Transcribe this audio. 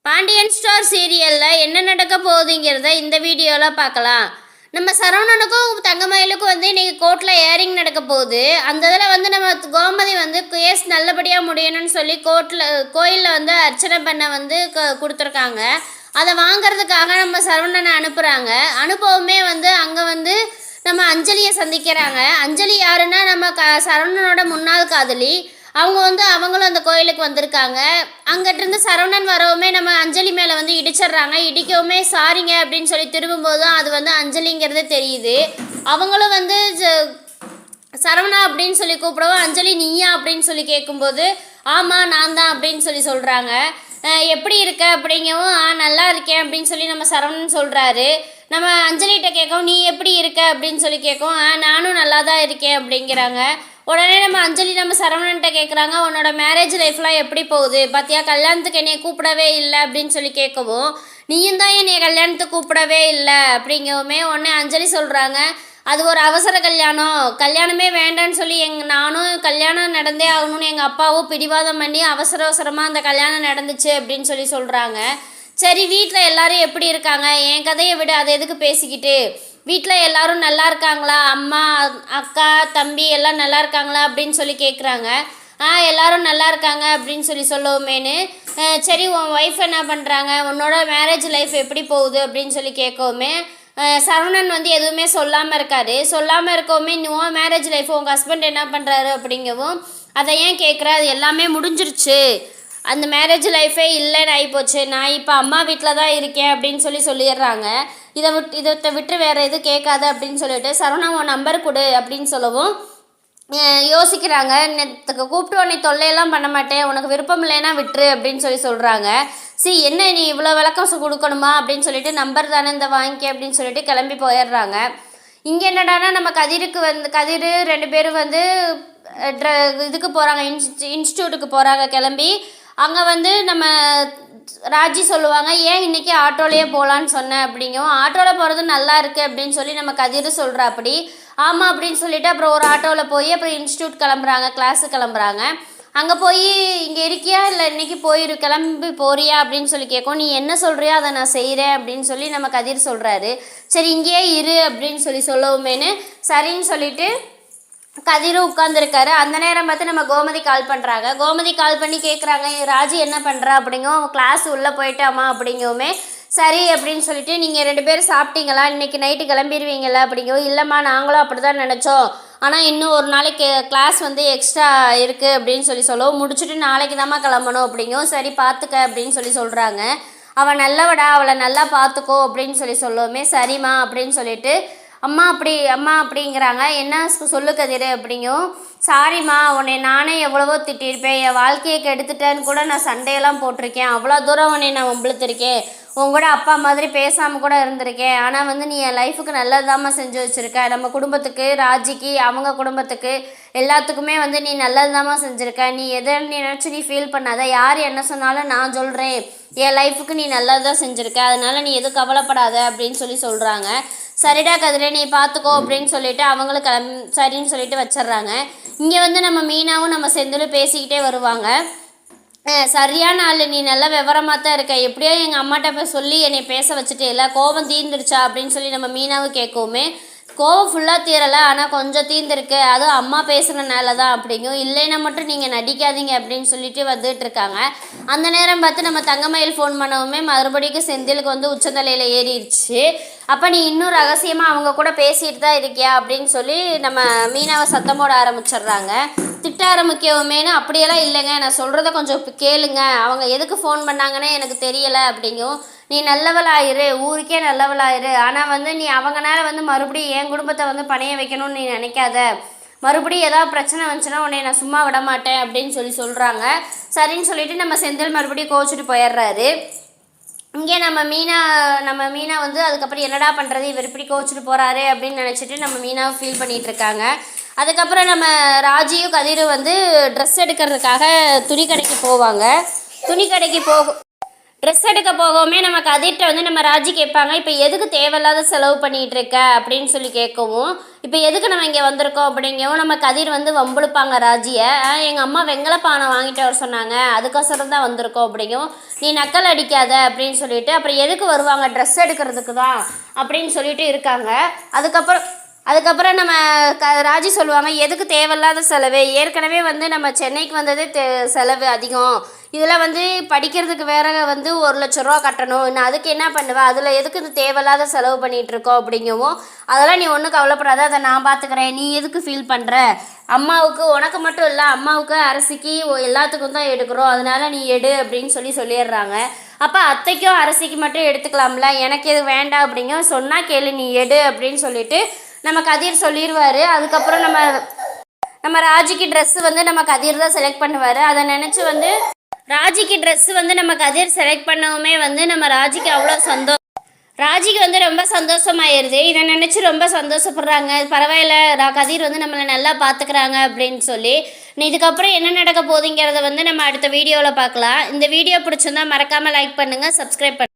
Pandian star சீரியலில் என்ன நடக்க போகுதுங்கிறத இந்த வீடியோவில் பார்க்கலாம். நம்ம சரவணனுக்கும் தங்கமயிலுக்கும் இன்றைக்கி கோர்ட்டில் ஏரிங் நடக்க போகுது. அந்த இதில் நம்ம கோமதி கேஸ் நல்லபடியாக முடியணும்னு சொல்லி கோயிலில் அர்ச்சனை பண்ண கொடுத்துருக்காங்க. அதை வாங்கிறதுக்காக நம்ம சரவணனை அனுப்புகிறாங்க. அனுப்பவுமே அங்கே நம்ம அஞ்சலியை சந்திக்கிறாங்க. அஞ்சலி யாருன்னா நம்ம சரவணனோட முன்னாள் காதலி. அவங்களும் அந்த கோயிலுக்கு வந்திருக்காங்க. அங்கிட்டிருந்து சரவணன் வரவுமே நம்ம அஞ்சலி மேலே இடிச்சிட்றாங்க. இடிக்கவுமே சாரிங்க அப்படின்னு சொல்லி திரும்பும்போது தான் அது அஞ்சலிங்கிறது தெரியுது. அவங்களும் சரவணா அப்படின்னு சொல்லி கூப்பிடவும் அஞ்சலி நீயா அப்படின்னு சொல்லி கேட்கும்போது ஆமாம் நான் தான் அப்படின்னு சொல்கிறாங்க. எப்படி இருக்க அப்படிங்கவும் நல்லா இருக்கேன் அப்படின்னு சொல்லி நம்ம சரவணன் சொல்கிறாரு. நம்ம அஞ்சலிகிட்ட கேட்கவும் நீ எப்படி இருக்க அப்படின்னு சொல்லி கேட்கவும் நானும் நல்லா தான் இருக்கேன் அப்படிங்கிறாங்க. உடனே நம்ம அஞ்சலி நம்ம சரவணன்ட்ட கேட்குறாங்க, உன்னோட மேரேஜ் லைஃப்லாம் எப்படி போகுது பார்த்தியா, கல்யாணத்துக்கு என்னைய கூப்பிடவே இல்லை அப்படின்னு சொல்லி கேட்கவும் நீயும் தான் என்னைய கல்யாணத்துக்கு கூப்பிடவே இல்லை அப்படிங்கவுமே உடனே அஞ்சலி சொல்கிறாங்க, அது ஒரு அவசர கல்யாணமே வேண்டான்னு சொல்லி நானும் கல்யாணம் நடந்தே ஆகணும்னு எங்கள் அப்பாவும் பிடிவாதம் பண்ணி அவசரமாக அந்த கல்யாணம் நடந்துச்சு அப்படின்னு சொல்கிறாங்க. சரி வீட்டில் எல்லாரும் எப்படி இருக்காங்க, என் கதையை விட அதை எதுக்கு பேசிக்கிட்டு, வீட்டில் எல்லோரும் நல்லா இருக்காங்களா, அம்மா அக்கா தம்பி எல்லாம் நல்லா இருக்காங்களா அப்படின்னு சொல்லி கேட்குறாங்க. எல்லோரும் நல்லா இருக்காங்க அப்படின்னு சொல்லவுமேனு சரி உன் ஒய்ஃப் என்ன பண்ணுறாங்க, உன்னோட மேரேஜ் லைஃப் எப்படி போகுது அப்படின்னு சொல்லி கேட்கவுமே சரவணன் எதுவுமே சொல்லாமல் இருக்காரு. சொல்லாமல் இருக்கவுமே உன் மேரேஜ் லைஃப் உங்கள் ஹஸ்பண்ட் என்ன பண்ணுறாரு அப்படிங்கவும் அதை ஏன் கேட்குற, அது எல்லாமே முடிஞ்சிருச்சு, அந்த மேரேஜ் லைஃபே இல்லைன்னு ஆகிப்போச்சு, நான் இப்போ அம்மா வீட்டில் தான் இருக்கேன் அப்படின்னு சொல்லிடுறாங்க. இதை விட்டு வேறு எதுவும் கேட்காத அப்படின்னு சொல்லிட்டு சரவணா உன் நம்பர் கொடு அப்படின்னு சொல்லவும் யோசிக்கிறாங்க. கூப்பிட்டு உன்னை தொல்லையெல்லாம் பண்ண மாட்டேன், உனக்கு விருப்பம் இல்லைன்னா விட்டுரு அப்படின்னு சொல்கிறாங்க. என்ன நீ இவ்வளோ விளக்கம் கொடுக்கணுமா அப்படின்னு சொல்லிட்டு நம்பர் தானே இந்த வாங்கிக்க அப்படின்னு சொல்லிட்டு கிளம்பி போயிடுறாங்க. இங்கே என்னடானா நம்ம கதிர் 2 பேரும் இதுக்கு போகிறாங்க, இன்ஸ்டியூட்டுக்கு போகிறாங்க. கிளம்பி அங்கே நம்ம ராஜி சொல்லுவாங்க, ஏன் இன்றைக்கி ஆட்டோலேயே போகலான்னு சொன்னேன் அப்படிங்கவும் ஆட்டோவில் போகிறது நல்லா இருக்குது அப்படின்னு சொல்லி நம்ம கதிர் சொல்கிறா. அப்படி ஆமாம் அப்படின்னு சொல்லிவிட்டு அப்புறம் ஒரு ஆட்டோவில் போய் அப்புறம் இன்ஸ்டியூட் கிளம்புறாங்க, கிளாஸுக்கு கிளம்புறாங்க. அங்கே போய் இங்கே இருக்கியா இல்லை இன்றைக்கி கிளம்பி போறியா அப்படின்னு சொல்லி கேட்கும். நீ என்ன சொல்கிறியோ அதை நான் செய்கிறேன் அப்படின்னு சொல்லி நம்ம கதிர் சொல்கிறாரு. சரி இங்கேயே இரு அப்படின்னு சொல்லவுமேனு சரின்னு சொல்லிவிட்டு கதிரும் உட்காந்துருக்காரு. அந்த நேரம் பார்த்து நம்ம கோமதி கால் பண்ணுறாங்க. கோமதி கால் பண்ணி கேட்குறாங்க, ராஜி என்ன பண்ணுறா அப்படிங்கவும் அவன் கிளாஸ் உள்ளே போயிட்டாமா அப்படிங்கவுமே சரி அப்படின்னு சொல்லிட்டு நீங்கள் 2 பேரும் சாப்பிட்டீங்களா, இன்றைக்கி நைட்டு கிளம்பிடுவீங்களா அப்படிங்கவும் இல்லைம்மா நாங்களும் அப்படி தான் நினச்சோம், ஆனால் இன்னும் ஒரு நாளைக்கு கிளாஸ் எக்ஸ்ட்ரா இருக்குது அப்படின்னு சொல்லவும் முடிச்சுட்டு நாளைக்கு தாம்மா கிளம்பணும் அப்படிங்கவும் சரி பார்த்துக்க அப்படின்னு சொல்கிறாங்க. அவள் நல்லவடா, அவளை நல்லா பார்த்துக்கோ அப்படின்னு சொல்லவுமே சரிம்மா அப்படின்னு சொல்லிட்டு அம்மா அப்படிங்கிறாங்க. என்ன சொல்லு கதிர் அப்படிங்கும் சாரிம்மா, உன்னை நானே எவ்வளவோ திட்டிருப்பேன், என் வாழ்க்கையை கெடுத்துட்டேன்னு கூட நான் சண்டையெல்லாம் போட்டிருக்கேன், அவ்வளோ தூரம் உன்னை நான் வம்பிழுத்திருக்கேன், உங்கூட அப்பா மாதிரி பேசாமல் கூட இருந்திருக்கேன், ஆனால் நீ என் லைஃபுக்கு நல்லதாம்மா செஞ்சு வச்சுருக்க, நம்ம குடும்பத்துக்கு ராஜிக்கு அவங்க குடும்பத்துக்கு எல்லாத்துக்குமே நீ நல்லதாம்மா செஞ்சுருக்க, நீ எதை நினச்சி நீ ஃபீல் பண்ணாத, யார் என்ன சொன்னாலும் நான் சொல்கிறேன், என் லைஃபுக்கு நீ நல்லதாக செஞ்சுருக்க, அதனால் நீ எதுவும் கவலைப்படாத அப்படின்னு சொல்கிறாங்க. சரிடா கதிரை நீ பார்த்துக்கோ அப்படின்னு சொல்லிட்டு அவங்களும் சரின்னு சொல்லிட்டு வச்சிட்றாங்க. இங்கே நம்ம மீனாவும் நம்ம செந்திலும் பேசிக்கிட்டே வருவாங்க. சரியான ஆள், நீ நல்லா விவரமாக தான் இருக்க, எப்படியோ எங்கள் அம்மாட்ட போய் சொல்லி என்னை பேச வச்சுட்டே இல்லை, கோபம் தீர்ந்துருச்சா அப்படின்னு சொல்லி நம்ம மீனாவும் கேட்கவுமே கோவம் ஃபுல்லாக தீரலை, ஆனால் கொஞ்சம் தீர்ந்துருக்கு, அதுவும் அம்மா பேசுகிறனால தான் அப்படிங்கும், இல்லைன்னா மட்டும் நீங்கள் நடிக்காதீங்க அப்படின்னு சொல்லிட்டு வந்துட்டுருக்காங்க. அந்த நேரம் பார்த்து நம்ம தங்கமயில் ஃபோன் பண்ணவுமே மறுபடியும் செந்திலுக்கு உச்சந்தலையில் ஏறிடுச்சு. அப்போ நீ இன்னும் ரகசியமாக அவங்க கூட பேசிகிட்டு தான் இருக்கியா அப்படின்னு சொல்லி நம்ம மீனாவை சத்தம் போட ஆரம்பிச்சிடுறாங்க. திட்ட ஆரம்பிக்கவுமேனு அப்படியெல்லாம் இல்லைங்க, நான் சொல்கிறத கொஞ்சம் கேளுங்க, அவங்க எதுக்கு ஃபோன் பண்ணாங்கன்னே எனக்கு தெரியலை அப்படிங்கும், நீ நல்லவளாயிரு, ஊருக்கே நல்லவளாயிரு, ஆனால் நீ அவங்கனால மறுபடியும் என் குடும்பத்தை பணைய வைக்கணும்னு நீ நினைக்காத, மறுபடியும் ஏதாவது பிரச்சனை வந்துச்சுன்னா உன்னை நான் சும்மா விட மாட்டேன் அப்படின்னு சொல்கிறாங்க. சரின்னு சொல்லிட்டு நம்ம செந்தில் மறுபடியும் கோச்சிட்டு போயிடுறாரு. இங்கே நம்ம மீனா அதுக்கப்புறம் என்னடா பண்ணுறது, இவர் இப்படி கோச்சிட்டு போகிறாரு அப்படின்னு நினச்சிட்டு நம்ம மீனாவை ஃபீல் பண்ணிகிட்டு இருக்காங்க. அதுக்கப்புறம் நம்ம ராஜியும் கதிரும் ட்ரெஸ் எடுக்கிறதுக்காக துணி கடைக்கு போவாங்க. துணி கடைக்கு ட்ரெஸ் எடுக்க போகவுமே நம்ம கதிர்கிட்ட வந்து நம்ம ராஜி கேட்பாங்க, இப்போ எதுக்கு தேவையில்லாத செலவு பண்ணிகிட்டு இருக்க அப்படின்னு சொல்லி கேட்கவும், இப்போ எதுக்கு நம்ம இங்கே வந்திருக்கோம் அப்படிங்கவும் நம்ம கதிர் வந்து வம்புழுப்பாங்க ராஜியை. எங்கள் அம்மா வெங்கல பானை வாங்கிட்டு வர சொன்னாங்க, அதுக்கோசரம் தான் வந்திருக்கோம் அப்படிங்கவும், நீ நக்கல் அடிக்காத அப்படின்னு சொல்லிட்டு, அப்புறம் எதுக்கு வருவாங்க, ட்ரெஸ் எடுக்கிறதுக்கு தான் அப்படின்னு சொல்லிட்டு இருக்காங்க. அதுக்கப்புறம் நம்ம ராஜி சொல்லுவாங்க, எதுக்கு தேவையில்லாத செலவு, ஏற்கனவே வந்து நம்ம சென்னைக்கு வந்ததே செலவு அதிகம், இதில் வந்து படிக்கிறதுக்கு வேற வந்து 1,00,000 கட்டணும், நான் அதுக்கு என்ன பண்ணுவேன், அதில் எதுக்கு இது தேவையில்லாத செலவு பண்ணிகிட்ருக்கோம் அப்படிங்கவும், அதெல்லாம் நீ ஒன்றும் கவலைப்படாத, அதை நான் பார்த்துக்கிறேன், நீ எதுக்கு ஃபீல் பண்ணுற, அம்மாவுக்கு உனக்கு மட்டும் இல்லை, அம்மாவுக்கு அரசிக்கு எல்லாத்துக்கும் தான் எடுக்கிறோம், அதனால் நீ எடு அப்படின்னு சொல்லிடுறாங்க. அப்போ அத்தைக்கும் அரசிக்கு மட்டும் எடுத்துக்கலாம்ல, எனக்கு எது வேண்டாம் அப்படிங்க, சொன்னால் கேளு நீ எடு அப்படின்னு சொல்லிட்டு நம்ம கதிர் சொல்லிடுவார். அதுக்கப்புறம் நம்ம ராஜிக்கு ட்ரெஸ்ஸு வந்து நம்ம கதிர் தான் செலக்ட் பண்ணுவார். அதை நினச்சி வந்து ராஜிக்கு ட்ரெஸ்ஸு வந்து நம்ம கதிர் செலக்ட் பண்ணவுமே வந்து நம்ம ராஜிக்கு அவ்வளோ ராஜிக்கு வந்து ரொம்ப சந்தோஷமாயிருது. இதை நினச்சி ரொம்ப சந்தோஷப்படுறாங்க. பரவாயில்ல, கதிர் வந்து நம்மளை நல்லா பார்த்துக்கிறாங்க அப்படின்னு சொல்லி. இதுக்கப்புறம் என்ன நடக்க போகுதுங்கிறத வந்து நம்ம அடுத்த வீடியோவில் பார்க்கலாம். இந்த வீடியோ பிடிச்சிருந்தா மறக்காமல் லைக் பண்ணுங்கள், சப்ஸ்கிரைப் பண்ணுங்கள்.